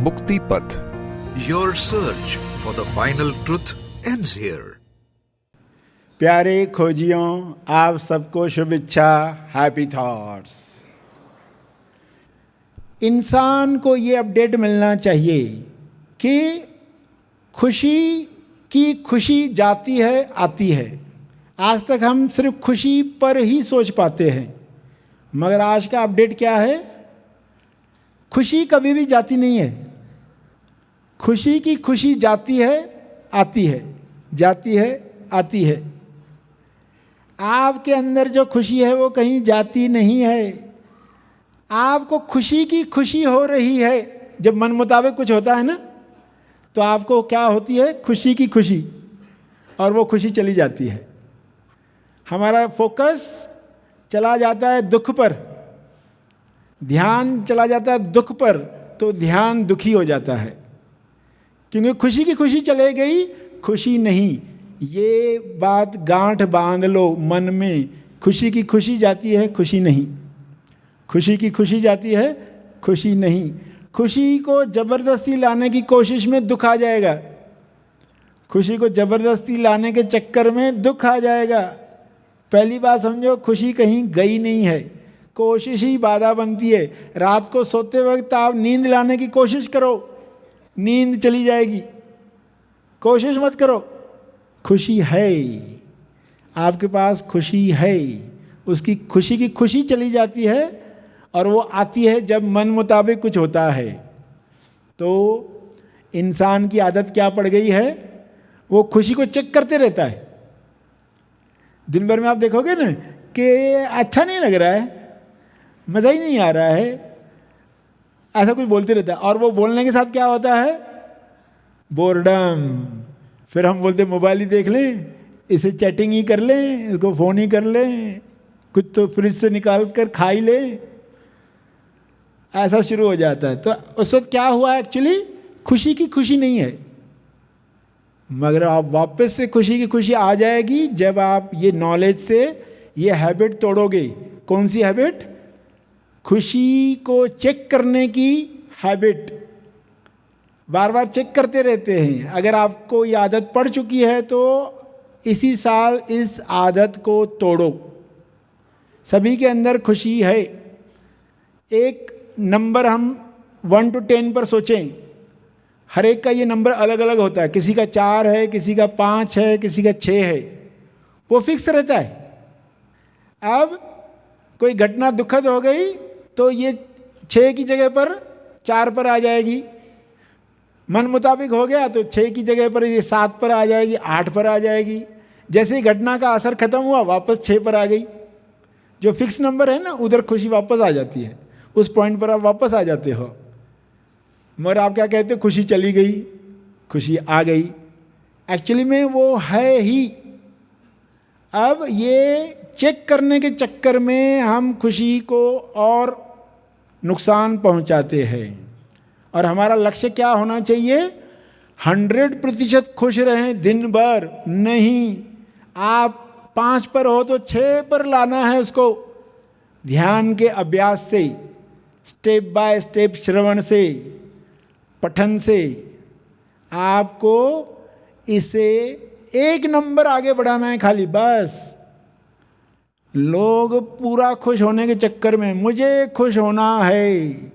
मुक्ति पथ। Your search for the final truth ends here. प्यारे खोजियों, आप सबको शुभेच्छा, हैप्पी थॉट्स। इंसान को ये अपडेट मिलना चाहिए कि खुशी की खुशी जाती है आती है। आज तक हम सिर्फ खुशी पर ही सोच पाते हैं, मगर आज का अपडेट क्या है? खुशी कभी भी जाती नहीं है। खुशी की खुशी जाती है आती है, जाती है आती है। आपके अंदर जो खुशी है वो कहीं जाती नहीं है। आपको खुशी की खुशी हो रही है। जब मन मुताबिक कुछ होता है ना, तो आपको क्या होती है? खुशी की खुशी, और वो खुशी चली जाती है। हमारा फोकस चला जाता है दुख पर, ध्यान चला जाता है दुख पर, तो ध्यान दुखी हो जाता है, क्योंकि खुशी की खुशी चले गई, खुशी नहीं। ये बात गांठ बांध लो मन में, खुशी की खुशी जाती है, खुशी नहीं। खुशी की खुशी जाती है, खुशी नहीं। खुशी को जबरदस्ती लाने की कोशिश में दुख आ जाएगा। खुशी को जबरदस्ती लाने के चक्कर में दुख आ जाएगा। पहली बात समझो, खुशी कहीं गई नहीं है, कोशिश ही बाधा बनती है। रात को सोते वक्त आप नींद लाने की कोशिश करो, नींद चली जाएगी। कोशिश मत करो। खुशी है, आपके पास खुशी है, उसकी खुशी की खुशी चली जाती है, और वो आती है जब मन मुताबिक कुछ होता है। तो इंसान की आदत क्या पड़ गई है? वो खुशी को चेक करते रहता है। दिन भर में आप देखोगे ना कि अच्छा नहीं लग रहा है, मज़ा ही नहीं आ रहा है, ऐसा कुछ बोलते रहता है। और वो बोलने के साथ क्या होता है? बोर्डम। फिर हम बोलते मोबाइल ही देख लें, इसे चैटिंग ही कर लें, इसको फ़ोन ही कर लें, कुछ तो फ्रिज से निकाल कर खा ही लें, ऐसा शुरू हो जाता है। तो उस वक्त क्या हुआ? एक्चुअली खुशी की खुशी नहीं है, मगर आप वापस से खुशी की खुशी आ जाएगी जब आप ये नॉलेज से ये हैबिट तोड़ोगे। कौन सी हैबिट? खुशी को चेक करने की हैबिट। बार बार चेक करते रहते हैं। अगर आपको ये आदत पड़ चुकी है तो इसी साल इस आदत को तोड़ो। सभी के अंदर खुशी है। एक नंबर हम 1 to 10 पर सोचें, हर एक का ये नंबर अलग अलग होता है। किसी का 4 है, किसी का 5 है, किसी का 6 है, वो फिक्स रहता है। अब कोई घटना दुखद हो गई तो ये 6 की जगह पर 4 पर आ जाएगी। मन मुताबिक हो गया तो 6 की जगह पर ये 7 पर आ जाएगी, 8 पर आ जाएगी। जैसे ही घटना का असर खत्म हुआ वापस 6 पर आ गई। जो फिक्स नंबर है ना, उधर खुशी वापस आ जाती है, उस पॉइंट पर आप वापस आ जाते हो। मगर आप क्या कहते हो? खुशी चली गई, खुशी आ गई। एक्चुअली में वो है ही। अब ये चेक करने के चक्कर में हम खुशी को और नुकसान पहुंचाते हैं। और हमारा लक्ष्य क्या होना चाहिए? 100% खुश रहें दिन भर नहीं। आप 5 पर हो तो 6 पर लाना है उसको, ध्यान के अभ्यास से, स्टेप बाय स्टेप, श्रवण से, पठन से। आपको इसे 1 नंबर आगे बढ़ाना है खाली, बस। लोग पूरा खुश होने के चक्कर में, मुझे खुश होना है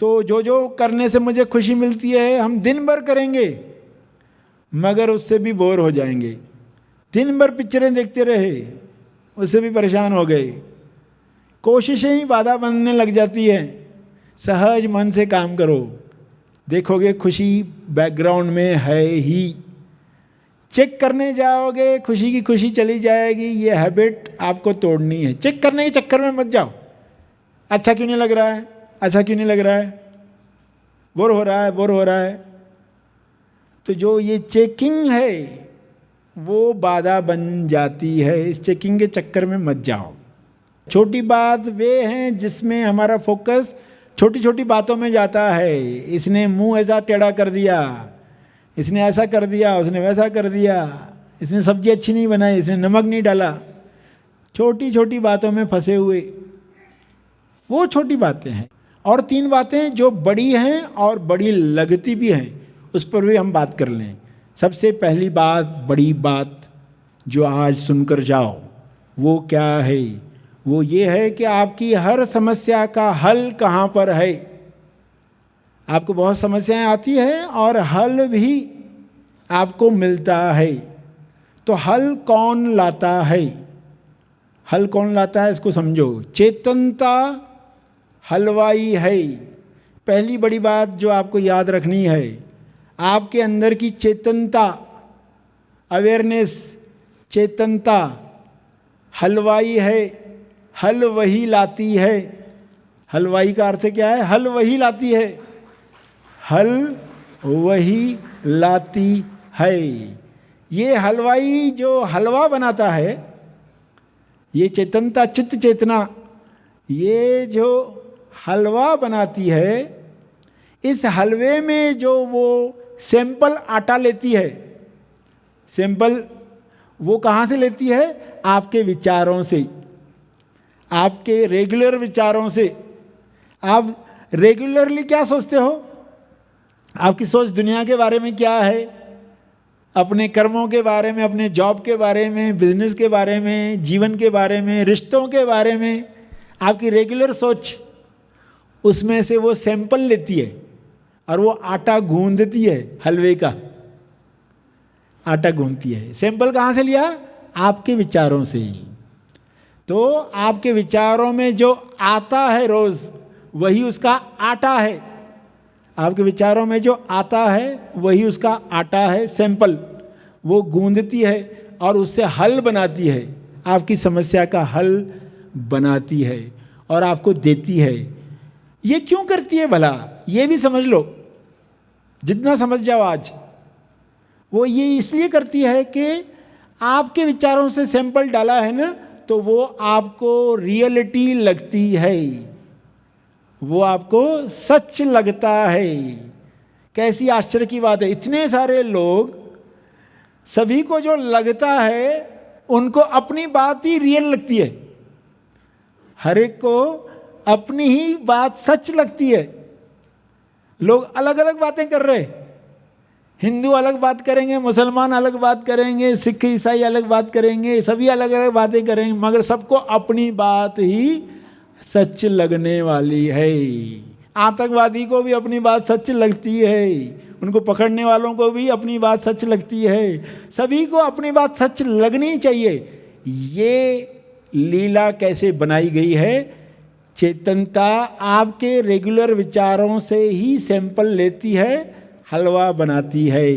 तो जो जो करने से मुझे खुशी मिलती है हम दिन भर करेंगे, मगर उससे भी बोर हो जाएंगे। दिन भर पिक्चरें देखते रहे, उससे भी परेशान हो गए। कोशिशें ही बाधा बनने लग जाती है। सहज मन से काम करो, देखोगे खुशी बैकग्राउंड में है ही। चेक करने जाओगे, खुशी की खुशी चली जाएगी। ये हैबिट आपको तोड़नी है। चेक करने के चक्कर में मत जाओ। अच्छा क्यों नहीं लग रहा है, अच्छा क्यों नहीं लग रहा है, बोर हो रहा है, बोर हो रहा है। तो जो ये चेकिंग है वो बाधा बन जाती है। इस चेकिंग के चक्कर में मत जाओ। छोटी बात वे हैं जिसमें हमारा फोकस छोटी छोटी बातों में जाता है। इसने मुंह ऐसा टेढ़ा कर दिया, इसने ऐसा कर दिया, उसने वैसा कर दिया, इसने सब्जी अच्छी नहीं बनाई, इसने नमक नहीं डाला। छोटी छोटी बातों में फंसे हुए, वो छोटी बातें हैं। और 3 बातें जो बड़ी हैं और बड़ी लगती भी हैं, उस पर भी हम बात कर लें। सबसे पहली बात, बड़ी बात जो आज सुनकर जाओ, वो क्या है? वो ये है कि आपकी हर समस्या का हल कहाँ पर है। आपको बहुत समस्याएं आती हैं और हल भी आपको मिलता है। तो हल कौन लाता है? हल कौन लाता है इसको समझो। चेतनता हलवाई है। पहली बड़ी बात जो आपको याद रखनी है, आपके अंदर की चेतनता, अवेयरनेस, चेतनता हलवाई है। हल वही लाती है। हलवाई का अर्थ क्या है? हल वही लाती है। हल वही लाती है। ये हलवाई जो हलवा बनाता है, ये चेतनता, चित्त चेतना, ये जो हलवा बनाती है, इस हलवे में जो वो सैंपल आटा लेती है, सैंपल वो कहाँ से लेती है? आपके विचारों से, आपके रेगुलर विचारों से। आप रेगुलरली क्या सोचते हो? आपकी सोच दुनिया के बारे में क्या है? अपने कर्मों के बारे में, अपने जॉब के बारे में, बिजनेस के बारे में, जीवन के बारे में, रिश्तों के बारे में, आपकी रेगुलर सोच, उसमें से वो सैंपल लेती है और वो आटा गूंदती है। हलवे का आटा गूंदती है। सैंपल कहाँ से लिया? आपके विचारों से ही। तो आपके विचारों में जो आता है रोज, वही उसका आटा है। आपके विचारों में जो आता है वही उसका आटा है, सैंपल। वो गूंदती है और उससे हल बनाती है, आपकी समस्या का हल बनाती है और आपको देती है। ये क्यों करती है भला? ये भी समझ लो, जितना समझ जाओ आज। वो ये इसलिए करती है कि आपके विचारों से सैंपल डाला है ना, तो वो आपको रियलिटी लगती है, वो आपको सच लगता है। कैसी आश्चर्य की बात है, इतने सारे लोग, सभी को जो लगता है उनको अपनी बात ही रियल लगती है। हर एक को अपनी ही बात सच लगती है। लोग अलग अलग बातें कर रहे, हिंदू अलग बात करेंगे, मुसलमान अलग बात करेंगे, सिख ईसाई अलग बात करेंगे, सभी अलग अलग बातें करेंगे, मगर सबको अपनी बात ही सच लगने वाली है। आतंकवादी को भी अपनी बात सच लगती है, उनको पकड़ने वालों को भी अपनी बात सच लगती है। सभी को अपनी बात सच लगनी चाहिए। ये लीला कैसे बनाई गई है? चेतनता आपके रेगुलर विचारों से ही सैंपल लेती है, हलवा बनाती है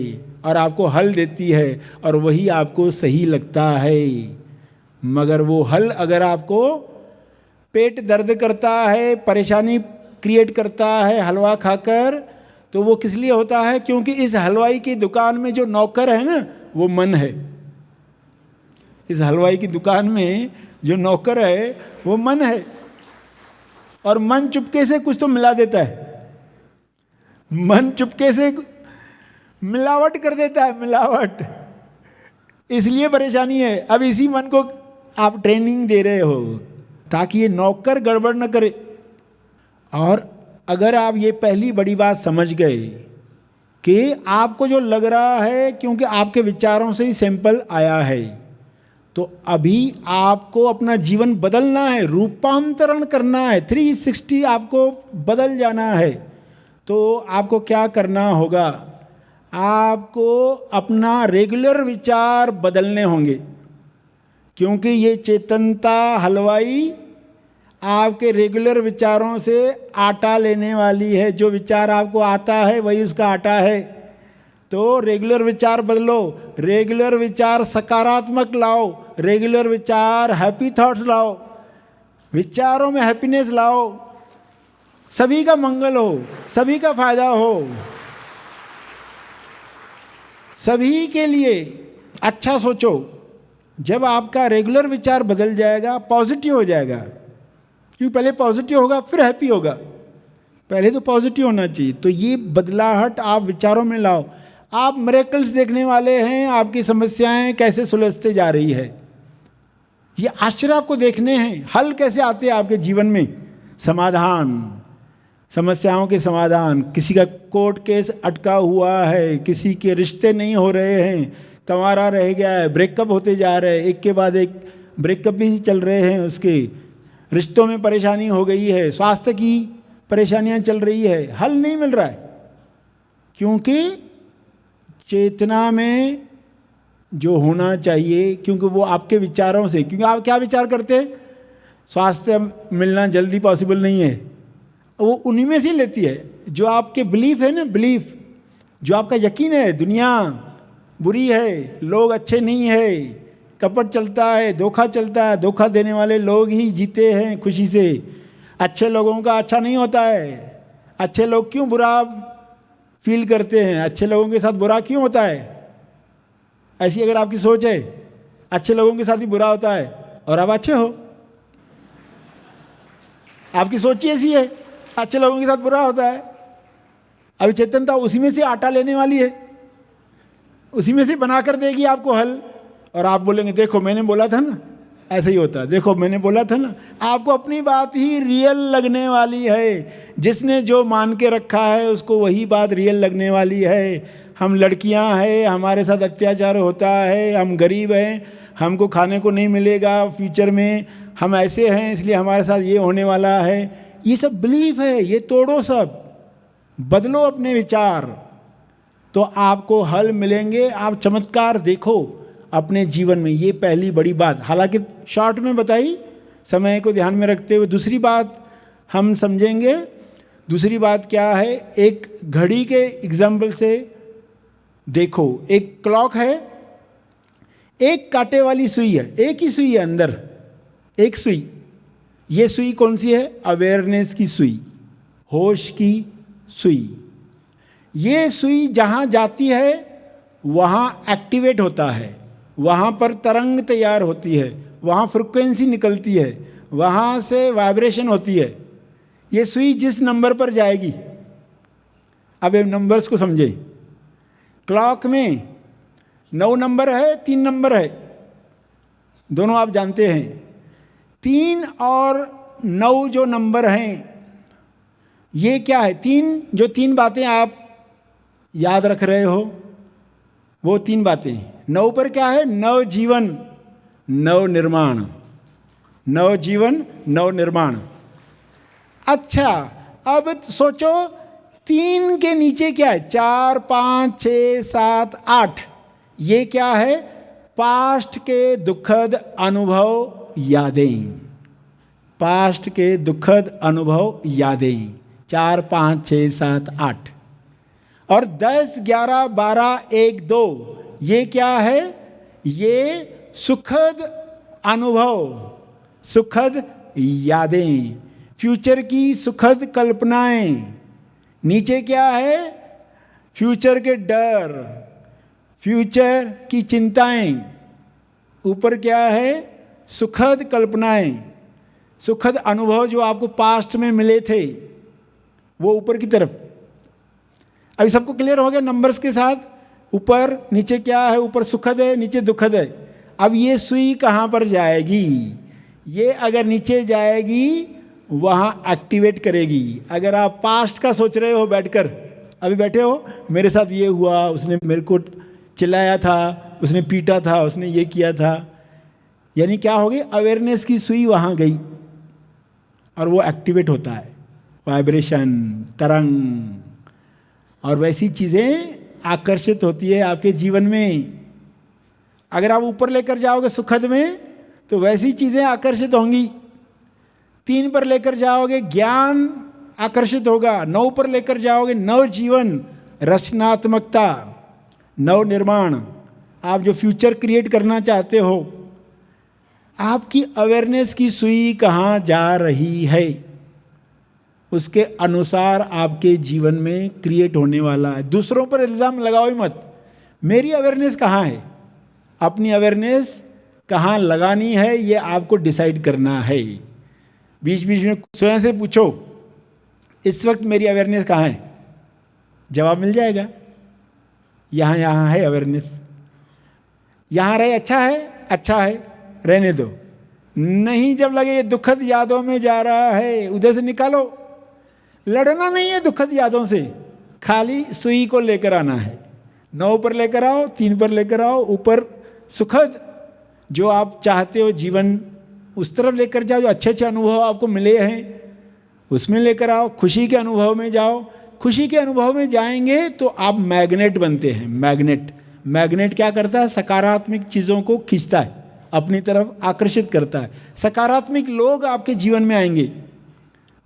और आपको हल देती है, और वही आपको सही लगता है। मगर वो हल अगर आपको पेट दर्द करता है, परेशानी क्रिएट करता है हलवा खाकर, तो वो किस लिए होता है? क्योंकि इस हलवाई की दुकान में जो नौकर है ना, वो मन है। इस हलवाई की दुकान में जो नौकर है वो मन है, और मन चुपके से कुछ तो मिला देता है। मन चुपके से मिलावट कर देता है, मिलावट। इसलिए परेशानी है। अब इसी मन को आप ट्रेनिंग दे रहे हो ताकि ये नौकर गड़बड़ न करे। और अगर आप ये पहली बड़ी बात समझ गए कि आपको जो लग रहा है, क्योंकि आपके विचारों से ही सैंपल आया है, तो अभी आपको अपना जीवन बदलना है, रूपांतरण करना है, 360 आपको बदल जाना है। तो आपको क्या करना होगा? आपको अपना रेगुलर विचार बदलने होंगे, क्योंकि ये चेतनता हलवाई आपके रेगुलर विचारों से आटा लेने वाली है। जो विचार आपको आता है वही उसका आटा है। तो रेगुलर विचार बदलो, रेगुलर विचार सकारात्मक लाओ, रेगुलर विचार हैप्पी थॉट्स लाओ, विचारों में हैप्पीनेस लाओ, सभी का मंगल हो, सभी का फायदा हो, सभी के लिए अच्छा सोचो। जब आपका रेगुलर विचार बदल जाएगा, पॉजिटिव हो जाएगा, क्योंकि पहले पॉजिटिव होगा फिर हैप्पी होगा, पहले तो पॉजिटिव होना चाहिए। तो ये बदलाहट आप विचारों में लाओ। आप मिरेकल्स देखने वाले हैं, आपकी समस्याएं कैसे सुलझते जा रही है, ये आश्चर्य आपको देखने हैं। हल कैसे आते हैं आपके जीवन में, समाधान। समस्याओं के समाधान, किसी का कोर्ट केस अटका हुआ है, किसी के रिश्ते नहीं हो रहे हैं, कंवारा रह गया है, ब्रेकअप होते जा रहे हैं, एक के बाद एक ब्रेकअप भी चल रहे हैं, उसके रिश्तों में परेशानी हो गई है, स्वास्थ्य की परेशानियां चल रही है, हल नहीं मिल रहा है, क्योंकि चेतना में जो होना चाहिए, क्योंकि वो आपके विचारों से, क्योंकि आप क्या विचार करते हैं, स्वास्थ्य मिलना जल्दी पॉसिबल नहीं है, वो उन्हीं में से लेती है जो आपके बिलीफ है ना, बिलीफ जो आपका यकीन है, दुनिया बुरी है, लोग अच्छे नहीं है, कपट चलता है, धोखा चलता है, धोखा देने वाले लोग ही जीते हैं खुशी से, अच्छे लोगों का अच्छा नहीं होता है, अच्छे लोग क्यों बुरा फील करते हैं, अच्छे लोगों के साथ बुरा क्यों होता है, ऐसी अगर आपकी सोच है, अच्छे लोगों के साथ ही बुरा होता है और आप अच्छे हो, आपकी सोच ही ऐसी है, अच्छे लोगों के साथ बुरा होता है। अभी चेतनता उसी में से आटा लेने वाली है, उसी में से बना कर देगी आपको हल, और आप बोलेंगे देखो मैंने बोला था ना, ऐसे ही होता है, देखो मैंने बोला था ना। आपको अपनी बात ही रियल लगने वाली है, जिसने जो मान के रखा है उसको वही बात रियल लगने वाली है। हम लड़कियां हैं, हमारे साथ अत्याचार होता है, हम गरीब हैं, हमको खाने को नहीं मिलेगा फ्यूचर में, हम ऐसे हैं इसलिए हमारे साथ ये होने वाला है, ये सब बिलीफ है, ये तोड़ो, सब बदलो अपने विचार, तो आपको हल मिलेंगे, आप चमत्कार देखो अपने जीवन में। ये पहली बड़ी बात, हालांकि शॉर्ट में बताई, समय को ध्यान में रखते हुए। दूसरी बात हम समझेंगे, दूसरी बात क्या है, एक घड़ी के एग्जाम्पल से देखो। एक क्लॉक है, एक कांटे वाली सुई है, एक ही सुई है अंदर, एक सुई। ये सुई कौन सी है? अवेयरनेस की सुई, होश की सुई। ये सुई जहाँ जाती है वहाँ एक्टिवेट होता है, वहाँ पर तरंग तैयार होती है, वहाँ फ्रिक्वेंसी निकलती है, वहाँ से वाइब्रेशन होती है। ये सुई जिस नंबर पर जाएगी, अब ये नंबर्स को समझे, क्लॉक में 9 नंबर है, 3 नंबर है, दोनों आप जानते हैं। 3 और 9 जो नंबर हैं, ये क्या है? जो तीन बातें आप याद रख रहे हो, वो 3 बातें। 9 पर क्या है? नव जीवन, नव निर्माण, नव जीवन, नव निर्माण। अच्छा, अब सोचो 3 के नीचे क्या है? 4, 5, 6, 7, 8, ये क्या है? पास्ट के दुखद अनुभव, यादें, पास्ट के दुखद अनुभव, यादें। 4, 5, 6, 7, 8 और 10, 11, 12, 1, 2, ये क्या है? ये सुखद अनुभव, सुखद यादें, फ्यूचर की सुखद कल्पनाएं। नीचे क्या है? फ्यूचर के डर, फ्यूचर की चिंताएं। ऊपर क्या है? सुखद कल्पनाएं, सुखद अनुभव जो आपको पास्ट में मिले थे, वो ऊपर की तरफ। अभी सबको क्लियर हो गया नंबर्स के साथ? ऊपर नीचे क्या है? ऊपर सुखद है, नीचे दुखद है। अब ये सुई कहाँ पर जाएगी? ये अगर नीचे जाएगी वहाँ एक्टिवेट करेगी। अगर आप पास्ट का सोच रहे हो बैठकर, अभी बैठे हो, मेरे साथ ये हुआ, उसने मेरे को चिल्लाया था, उसने पीटा था, उसने ये किया था, यानी क्या हो गई? अवेयरनेस की सुई वहाँ गई और वो एक्टिवेट होता है, वाइब्रेशन, तरंग, और वैसी चीज़ें आकर्षित होती है आपके जीवन में। अगर आप ऊपर लेकर जाओगे सुखद में, तो वैसी चीज़ें आकर्षित होंगी। 3 पर लेकर जाओगे, ज्ञान आकर्षित होगा। 9 पर लेकर जाओगे, नव जीवन, रचनात्मकता, नव निर्माण, आप जो फ्यूचर क्रिएट करना चाहते हो। आपकी अवेयरनेस की सुई कहाँ जा रही है, उसके अनुसार आपके जीवन में क्रिएट होने वाला है। दूसरों पर इल्ज़ाम लगाओ ही मत, मेरी अवेयरनेस कहाँ है, अपनी अवेयरनेस कहाँ लगानी है, ये आपको डिसाइड करना है। बीच बीच में स्वयं से पूछो, इस वक्त मेरी अवेयरनेस कहाँ है? जवाब मिल जाएगा, यहाँ है अवेयरनेस। यहाँ रहे, अच्छा है, अच्छा है, रहने दो। नहीं, जब लगे ये दुखद यादों में जा रहा है, उधर से निकालो। लड़ना नहीं है दुखद यादों से, खाली सुई को लेकर आना है। 9 पर लेकर आओ, 3 पर लेकर आओ, ऊपर सुखद जो आप चाहते हो जीवन उस तरफ लेकर जाओ, जो अच्छे अच्छे अनुभव आपको मिले हैं उसमें लेकर आओ। खुशी के अनुभव में जाओ। खुशी के अनुभव में जाएंगे तो आप मैग्नेट बनते हैं। मैग्नेट क्या करता है? सकारात्मक चीज़ों को खींचता है, अपनी तरफ आकर्षित करता है। सकारात्मक लोग आपके जीवन में आएंगे,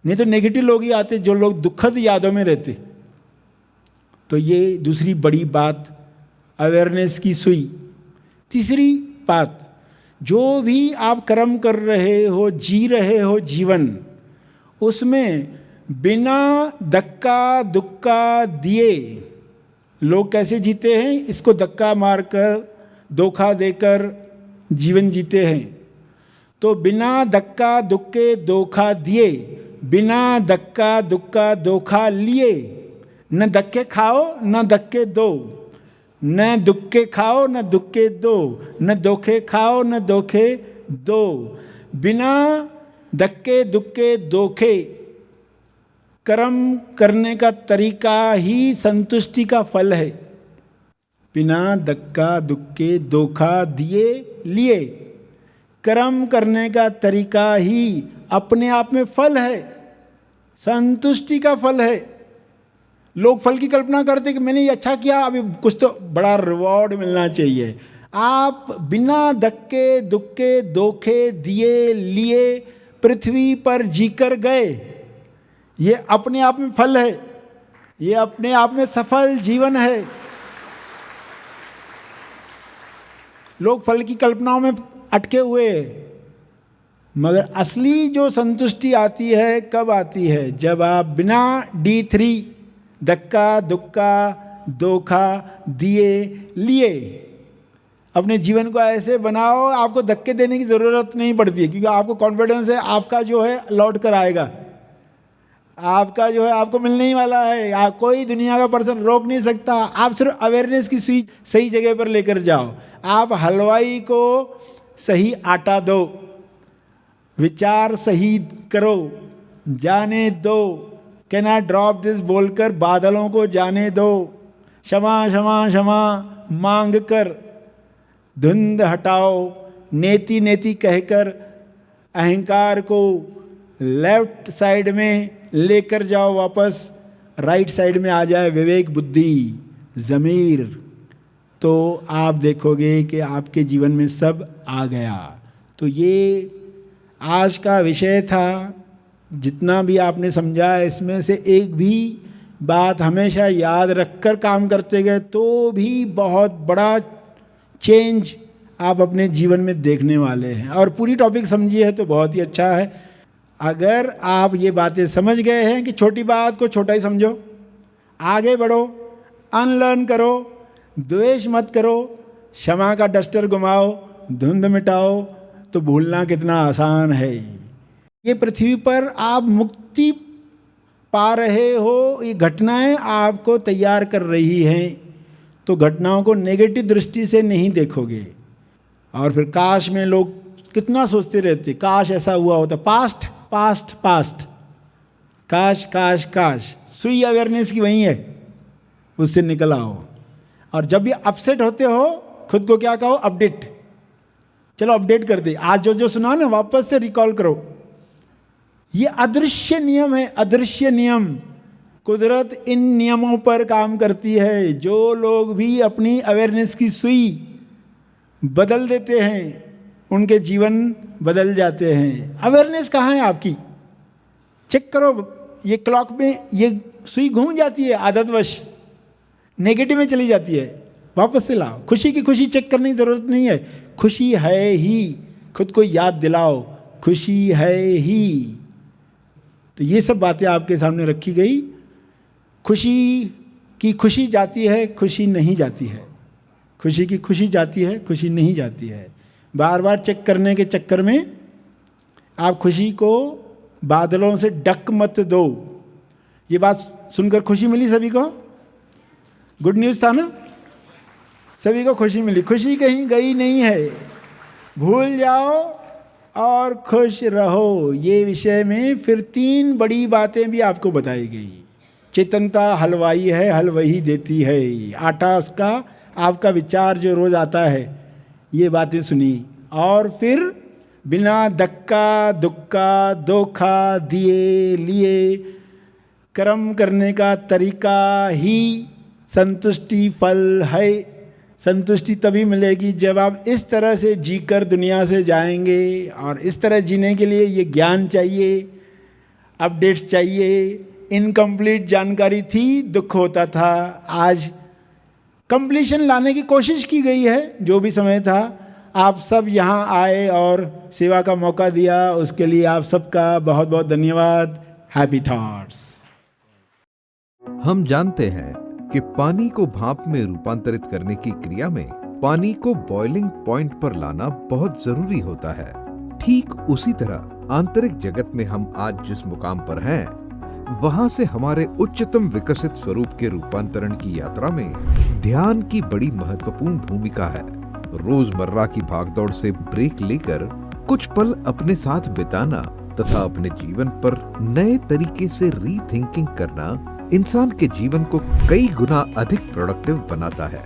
नहीं तो नेगेटिव लोग ही आते, जो लोग दुखद यादों में रहते। तो ये दूसरी बड़ी बात, अवेयरनेस की सुई। तीसरी बात, जो भी आप कर्म कर रहे हो, जी रहे हो जीवन, उसमें बिना धक्का दुक्का दिए लोग कैसे जीते हैं? इसको धक्का मारकर, धोखा देकर जीवन जीते हैं। तो बिना धक्का दुक्के धोखा दिए, बिना धक्का दुक्का धोखा लिए, न धक्के खाओ न धक्के दो, न दुक्के खाओ न दुक्के दो, न धोखे खाओ न धोखे दो। बिना धक्के दुक्के धोखे कर्म करने का तरीका ही संतुष्टि का फल है। बिना धक्का दुक्के धोखा दिए लिए कर्म करने का तरीका ही अपने आप में फल है, संतुष्टि का फल है। लोग फल की कल्पना करते कि मैंने ये अच्छा किया, अभी कुछ तो बड़ा रिवॉर्ड मिलना चाहिए। आप बिना धक्के दुक्के धोखे दिए लिए पृथ्वी पर जीकर गए, ये अपने आप में फल है, ये अपने आप में सफल जीवन है। लोग फल की कल्पनाओं में अटके हुए हैं, मगर असली जो संतुष्टि आती है कब आती है? जब आप बिना D3 धक्का दुक्का धोखा दिए लिए अपने जीवन को ऐसे बनाओ, आपको धक्के देने की ज़रूरत नहीं पड़ती है, क्योंकि आपको कॉन्फिडेंस है आपका जो है लौट कर आएगा, आपका जो है आपको मिलने ही वाला है। आप कोई दुनिया का पर्सन रोक नहीं सकता। आप सिर्फ अवेयरनेस की सुई सही जगह पर लेकर जाओ। आप हलवाई को सही आटा दो, विचार सही करो, जाने दो, कैन आई ड्रॉप दिस बोलकर बादलों को जाने दो, क्षमा क्षमा क्षमा मांग कर धुंध हटाओ, नेति नेति कहकर अहंकार को लेफ्ट साइड में लेकर जाओ, वापस राइट साइड में आ जाए विवेक बुद्धि ज़मीर, तो आप देखोगे कि आपके जीवन में सब आ गया। तो ये आज का विषय था। जितना भी आपने समझा इसमें से एक भी बात हमेशा याद रखकर काम करते गए तो भी बहुत बड़ा चेंज आप अपने जीवन में देखने वाले हैं। और पूरी टॉपिक समझिए है तो बहुत ही अच्छा है। अगर आप ये बातें समझ गए हैं कि छोटी बात को छोटा ही समझो, आगे बढ़ो, अनलर्न करो, द्वेष मत करो, क्षमा का डस्टर घुमाओ, धुंध मिटाओ, तो भूलना कितना आसान है। ये पृथ्वी पर आप मुक्ति पा रहे हो, ये घटनाएं आपको तैयार कर रही हैं, तो घटनाओं को नेगेटिव दृष्टि से नहीं देखोगे। और फिर काश में लोग कितना सोचते रहते, काश ऐसा हुआ होता, पास्ट पास्ट पास्ट, काश काश काश। सुई अवेयरनेस की वही है, उससे निकल आओ। और जब भी अपसेट होते हो खुद को क्या कहो, अपडेट, चलो अपडेट कर दे, आज जो जो सुना ना वापस से रिकॉल करो। ये अदृश्य नियम है, अदृश्य नियम। कुदरत इन नियमों पर काम करती है। जो लोग भी अपनी अवेयरनेस की सुई बदल देते हैं उनके जीवन बदल जाते हैं। अवेयरनेस कहाँ है आपकी? चेक करो, ये क्लॉक में ये सुई घूम जाती है आदतवश, नेगेटिव में चली जाती है, वापस से लाओ। खुशी की खुशी चेक करने की ज़रूरत नहीं है, खुशी है ही, खुद को याद दिलाओ खुशी है ही। तो ये सब बातें आपके सामने रखी गई। खुशी की खुशी जाती है, खुशी नहीं जाती है। खुशी की खुशी जाती है, खुशी नहीं जाती है। बार बार चेक करने के चक्कर में आप खुशी को बादलों से ढक मत दो। ये बात सुनकर खुशी मिली सभी को? गुड न्यूज़ था ना? सभी को खुशी मिली। खुशी कहीं गई नहीं है, भूल जाओ और खुश रहो। ये विषय में फिर 3 बड़ी बातें भी आपको बताई गई। चेतनता हलवाई है, हलवाई देती है। आटा उसका, आपका विचार जो रोज आता है, ये बातें सुनी। और फिर बिना धक्का दुक्का धोखा दिए लिए कर्म करने का तरीका ही संतुष्टि फल है। संतुष्टि तभी मिलेगी जब आप इस तरह से जीकर दुनिया से जाएंगे। और इस तरह जीने के लिए ये ज्ञान चाहिए, अपडेट्स चाहिए। इनकम्प्लीट जानकारी थी, दुख होता था। आज कंप्लीशन लाने की कोशिश की गई है। जो भी समय था, आप सब यहाँ आए और सेवा का मौका दिया, उसके लिए आप सबका बहुत बहुत धन्यवाद। Happy thoughts. हम जानते हैं कि पानी को भाप में रूपांतरित करने की क्रिया में पानी को बॉइलिंग पॉइंट पर लाना बहुत जरूरी होता है। ठीक उसी तरह आंतरिक जगत में हम आज जिस मुकाम पर हैं, वहां से हमारे उच्चतम विकसित स्वरूप के रूपांतरण की यात्रा में ध्यान की बड़ी महत्वपूर्ण भूमिका है। रोजमर्रा की भागदौड़ से ब्रेक लेकर कुछ पल अपने साथ बिताना तथा अपने जीवन पर नए तरीके से रीथिंकिंग करना इंसान के जीवन को कई गुना अधिक प्रोडक्टिव बनाता है।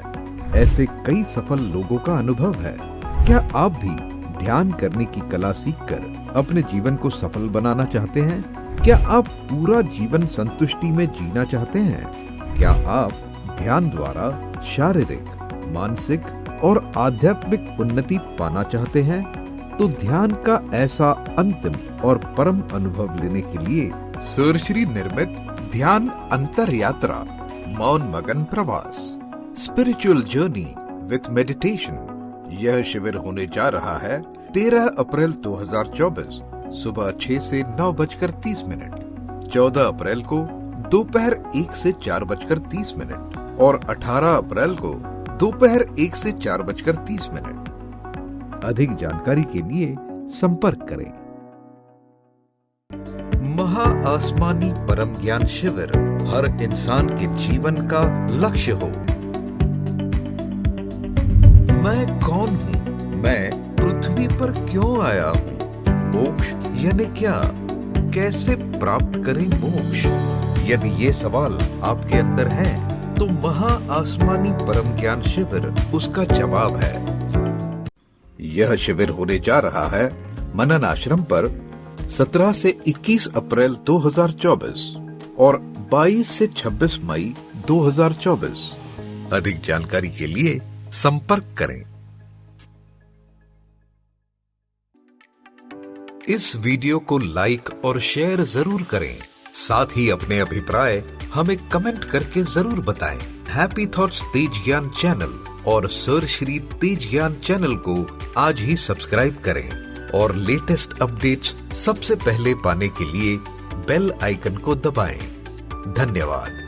ऐसे कई सफल लोगों का अनुभव है। क्या आप भी ध्यान करने की कला सीखकर अपने जीवन को सफल बनाना चाहते हैं? क्या आप पूरा जीवन संतुष्टि में जीना चाहते हैं? क्या आप ध्यान द्वारा शारीरिक, मानसिक और आध्यात्मिक उन्नति पाना चाहते हैं? तो ध्यान का ऐसा अंतिम और परम अनुभव लेने के लिए सर्वश्री निर्मित ध्यान अंतर यात्रा मौन मगन प्रवास स्पिरिचुअल जर्नी विथ मेडिटेशन, यह शिविर होने जा रहा है 13 अप्रैल 2024 सुबह 6 से 9:30, 14 अप्रैल को दोपहर 1 से 4:30 और 18 अप्रैल को दोपहर 1 से 4:30। अधिक जानकारी के लिए संपर्क करें। महा आसमानी परम ज्ञान शिविर हर इंसान के जीवन का लक्ष्य हो। मैं कौन हूँ? मैं पृथ्वी पर क्यों आया हूँ? मोक्ष यानी क्या? कैसे प्राप्त करें मोक्ष? यदि ये सवाल आपके अंदर हैं, तो महा आसमानी परम ज्ञान शिविर उसका जवाब है। यह शिविर होने जा रहा है मनन आश्रम पर 17 से 21 अप्रैल 2024 और 22 से 26 मई 2024। अधिक जानकारी के लिए संपर्क करें। इस वीडियो को लाइक और शेयर जरूर करें। साथ ही अपने अभिप्राय हमें कमेंट करके जरूर बताएं। हैप्पी थॉट्स तेज ज्ञान चैनल और सर श्री तेज ज्ञान चैनल को आज ही सब्सक्राइब करें और लेटेस्ट अपडेट्स सबसे पहले पाने के लिए बेल आइकन को दबाएं। धन्यवाद।